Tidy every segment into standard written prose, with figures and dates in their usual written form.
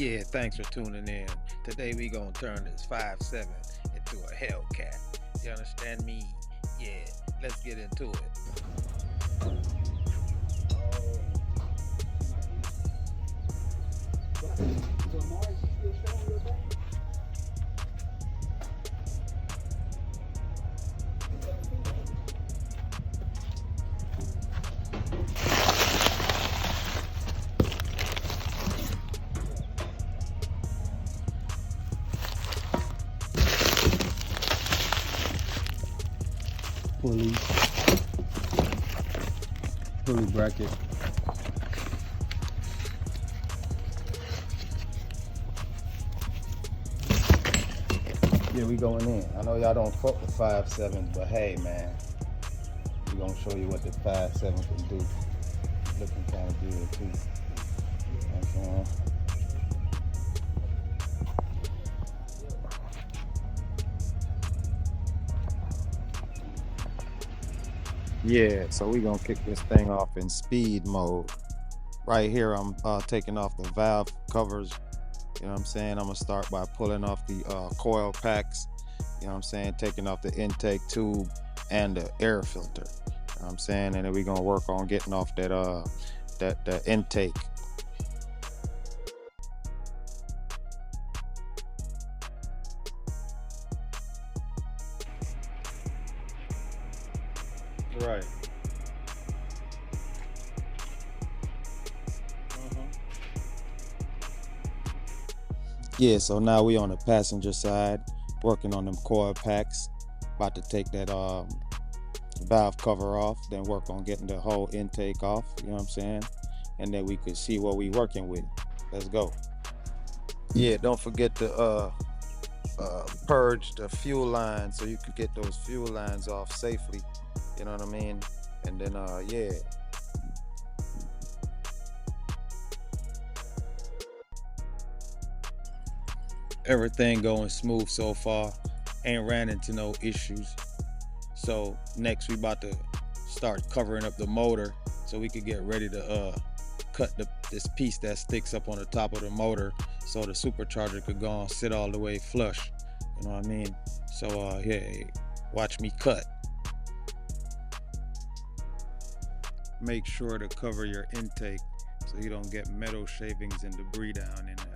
Yeah, thanks for tuning in. Today we gonna turn this 5.7 into a Hellcat. You understand me? Yeah, let's get into it. pulley bracket. Yeah, we going in. I know y'all don't fuck with 5.7s, but hey man, we gonna show you what the 5.7 can do. Looking kind of good too. You know what I'm saying? Yeah, so we gonna kick this thing off in speed mode. Right here, I'm taking off the valve covers. You know what I'm saying? I'm gonna start by pulling off the coil packs. You know what I'm saying? Taking off the intake tube and the air filter. You know what I'm saying? And then we're gonna work on getting off that that intake. Right. Yeah, so now we on the passenger side, working on them coil packs. About to take that valve cover off, then work on getting the whole intake off, you know what I'm saying? And then we could see what we working with. Let's go. Yeah, don't forget to purge the fuel line so you could get those fuel lines off safely, you know what I mean? And then yeah. Everything going smooth so far. Ain't ran into no issues. So next we about to start covering up the motor so we could get ready to cut this piece that sticks up on the top of the motor so the supercharger could go and sit all the way flush. You know what I mean? So yeah, watch me cut. Make sure to cover your intake so you don't get metal shavings and debris down in there.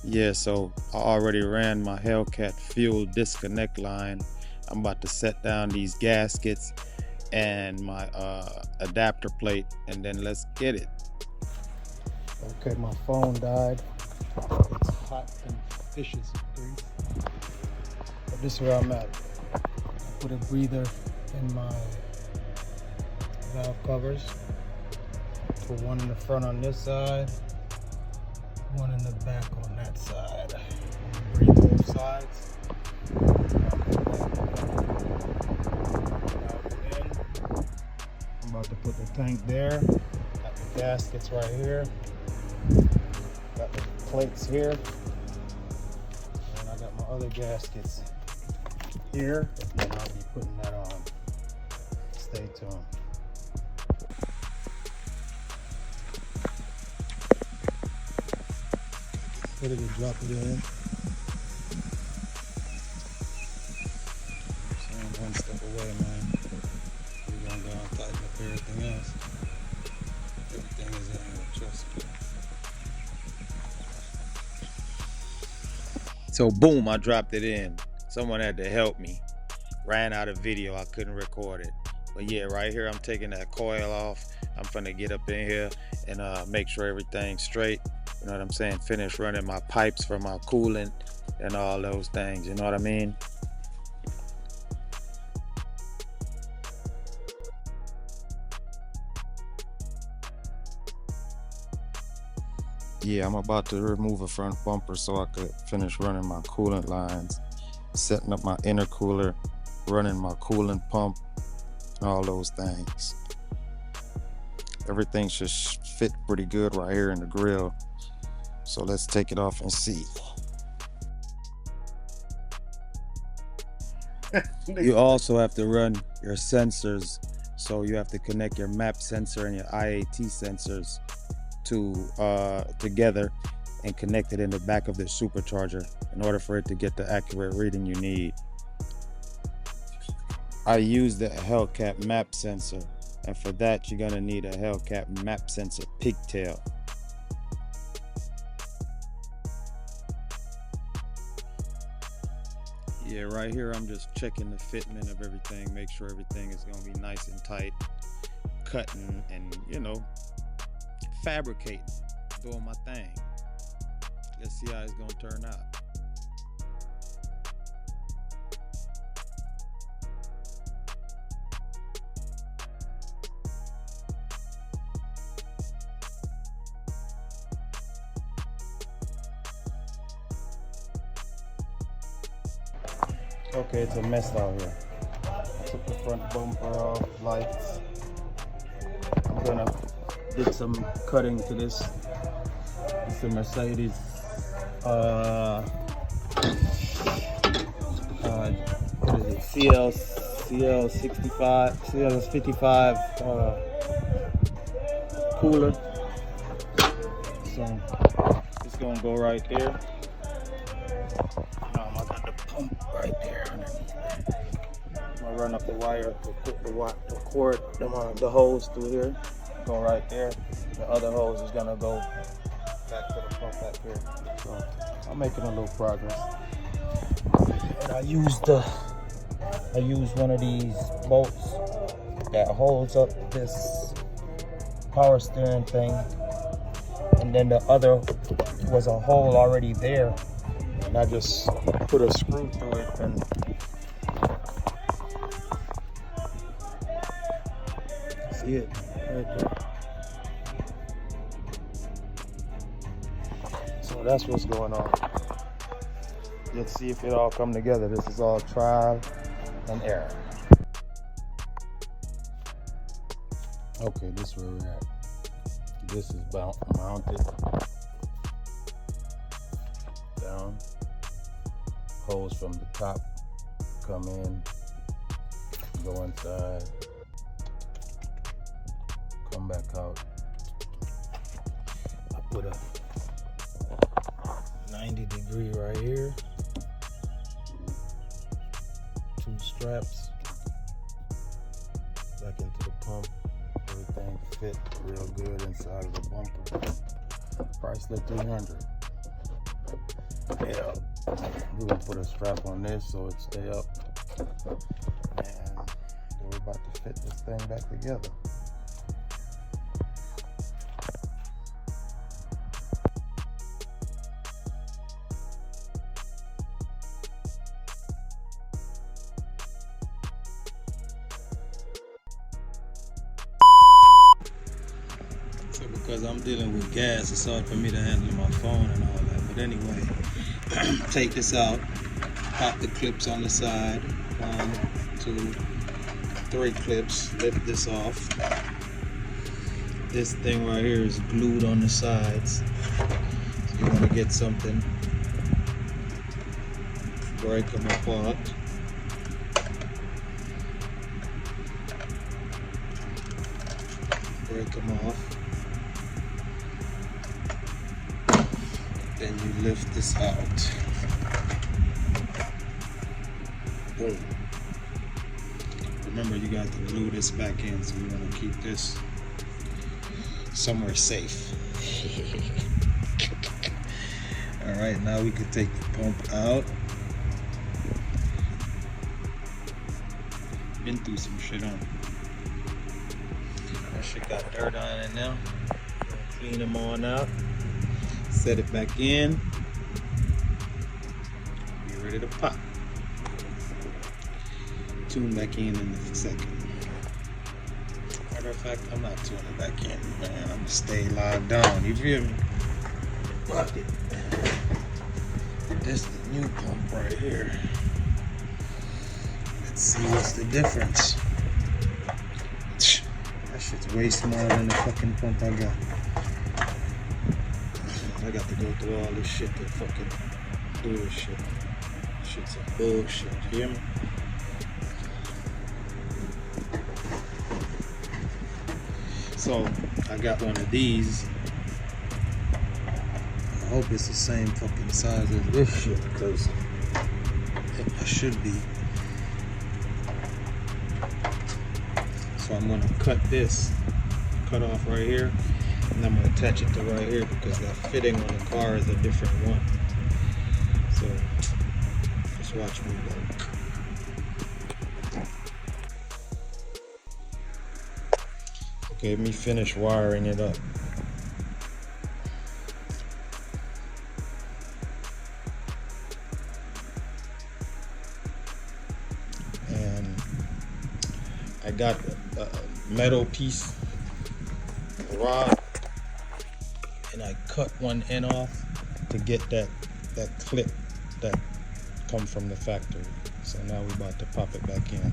Yeah, so I already ran my Hellcat fuel disconnect line. I'm about to set down these gaskets and my adapter plate, and then let's get it. Okay, my phone died. It's hot and fishes grease. But this is where I'm at. I put a breather in my valve covers. Put one in the front on this side, one in the back on that side. Breathe both sides. I'm about to put the tank there. Got the gaskets right here. Got the plates here. And I got my other gaskets here. And I'll be putting that on. Stay tuned. Ready to drop it in. So I'm one step away, man. We're gonna go and tighten up everything else. Everything is in here, trust me. So boom, I dropped it in. Someone had to help me. Ran out of video, I couldn't record it. But yeah, right here I'm taking that coil off. I'm finna get up in here and make sure everything's straight. You know what I'm saying? Finish running my pipes for my coolant and all those things. You know what I mean? Yeah, I'm about to remove a front bumper so I could finish running my coolant lines, setting up my intercooler, running my coolant pump, and all those things. Everything should fit pretty good right here in the grill. So let's take it off and see. You also have to run your sensors So you have to connect your map sensor and your IAT sensors together and connect it in the back of the supercharger in order for it to get the accurate reading you need. I use the Hellcat map sensor, and for that you're gonna need a Hellcat map sensor pigtail. Yeah, right here I'm just checking the fitment of everything, make sure everything is gonna be nice and tight, cutting and, you know, fabricating, doing my thing. Let's see how it's gonna turn out. Okay, it's a mess out here. I took the front bumper off, lights. I'm gonna did some cutting to this. It's a Mercedes what is it? CL55 cooler. So it's gonna go right there. I got the pump right there. I'm gonna run up the wire to put the cord, the hose through here. Go right there. The other hose is gonna go back to the pump back here. So I'm making a little progress. And I used one of these bolts that holds up this power steering thing, and then the other was a hole already there, and I just put a screw through it and see it right there. So that's what's going on. Let's see if it all come together. This is all trial and error. Okay, this is where we're at. This is mounted down. Hose from the top come in, go inside, come back out. I put a 90-degree right here. 2 straps back into the pump. Everything fit real good inside of the bumper. Chrysler 300. Yeah, we're gonna put a strap on this so it stay up, and then we're about to fit this thing back together. So because I'm dealing with gas, it's hard for me to handle my phone and all that. But anyway, take this out, pop the clips on the side, 1, 2, 3 clips, lift this off. This thing right here is glued on the sides, so you want to get something, break them apart. Break them off. Then you lift this out. Boom. Remember, you got to glue this back in, so you want to keep this somewhere safe. Alright, now we can take the pump out. Been through some shit on it. That shit got dirt on it now. Clean them on out. Set it back in. Be ready to pop. Tune back in a second. Matter of fact, I'm not tuning it back in, man. I'm gonna stay logged on. You feel me? Fuck it. This is the new pump right here. Let's see what's the difference. That shit's way smaller than the fucking pump I got. I got to go through all this shit to fucking do this shit. Shit's a bullshit, you hear me? So I got one of these. I hope it's the same fucking size as this shit, because it should be. So I'm gonna cut off right here, and I'm gonna attach it to right here, because that fitting on the car is a different one. So just watch me work. Okay, let me finish wiring it up. And I got a metal piece, a rod, and I cut one end off to get that clip that come from the factory. So now we're about to pop it back in.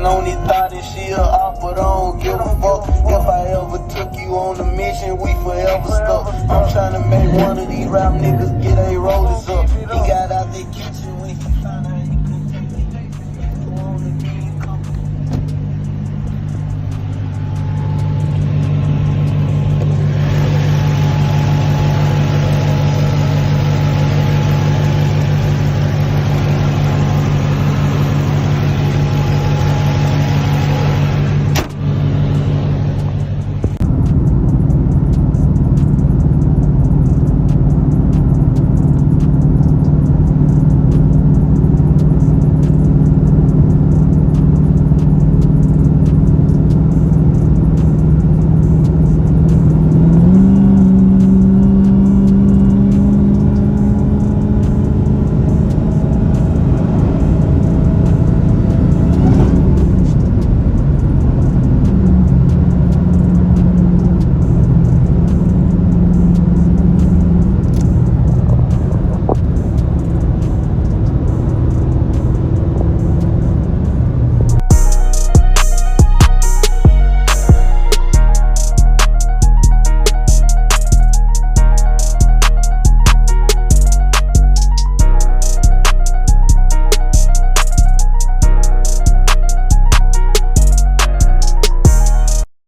On his thought and shit off, but I don't give a fuck. If I ever took you on a mission, we forever stuck. I'm trying to make one of these rap niggas get a rollers up.